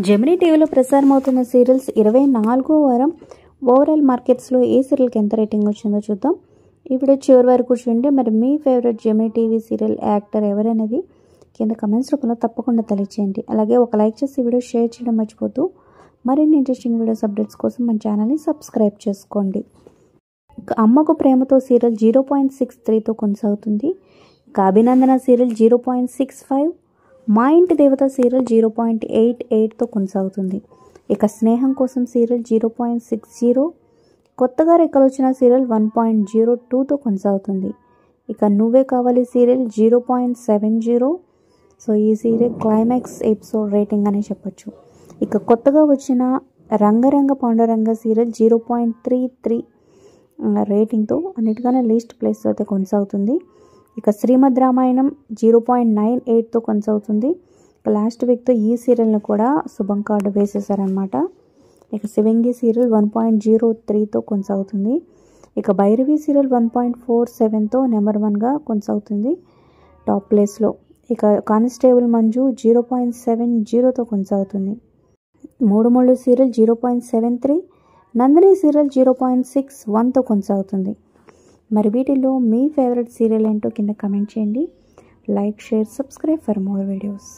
Gemini టీవీలో ప్రసారమవుతున్న serials 24వ వారం overall మార్కెట్స్లో ఏ సీరియల్కి ఎంత రేటింగ్ వచ్చిందో చూద్దాం. ఈ వీడియో చివరి వరకు చూడండి. మరి మీ favourite Gemini TV serial actor ఎవరనేది కింద కమెంట్స్ రూపంలో తప్పకుండా తెలియచేయండి. అలాగే ఒక లైక్ చేసి వీడియో షేర్ చేయడం మర్చిపోతూ మరిన్ని ఇంట్రెస్టింగ్ వీడియోస్ అప్డేట్స్ కోసం మన ఛానల్ని సబ్స్క్రైబ్ చేసుకోండి. ఇక అమ్మకు ప్రేమతో సీరియల్ 0.63తో కొనసాగుతుంది. ఇక అభినందన సీరియల్ 0.65, మా ఇంటి దేవత సీరియల్ 0.88తో కొనసాగుతుంది. ఇక స్నేహం కోసం సీరియల్ 0.60, కొత్తగా రెక్కలొచ్చిన సీరియల్ 1.02తో కొనసాగుతుంది. ఇక నువ్వే కావాలి సీరియల్ 0.70. సో ఈ సీరియల్ క్లైమాక్స్ ఎపిసోడ్ రేటింగ్ అని చెప్పొచ్చు. ఇక కొత్తగా వచ్చిన రంగరంగ పాండురంగ సీరియల్ 0.33 రేటింగ్తో అన్నిటికన్నా లీస్ట్ ప్లేస్లో అయితే కొనసాగుతుంది. ఇక శ్రీమద్ రామాయణం 0.98తో కొనసాగుతుంది. ఇక లాస్ట్ వీక్తో ఈ సీరియల్ని కూడా శుభం కార్డు వేసేసారనమాట. ఇక శివంగి సీరియల్ 1.03తో కొనసాగుతుంది. ఇక భైరవి సీరియల్ 1.47తో నెంబర్ 1గా కొనసాగుతుంది టాప్ ప్లేస్లో. ఇక కానిస్టేబుల్ మంజు 0.70తో కొనసాగుతుంది. మూడు ముళ్ళు సీరియల్ 0.73, నందిని సీరియల్ 0.61తో కొనసాగుతుంది. మరి వీటిలో మీ ఫేవరెట్ సీరియల్ ఏంటో కింద కమెంట్ చేయండి. Like, share, subscribe for more videos.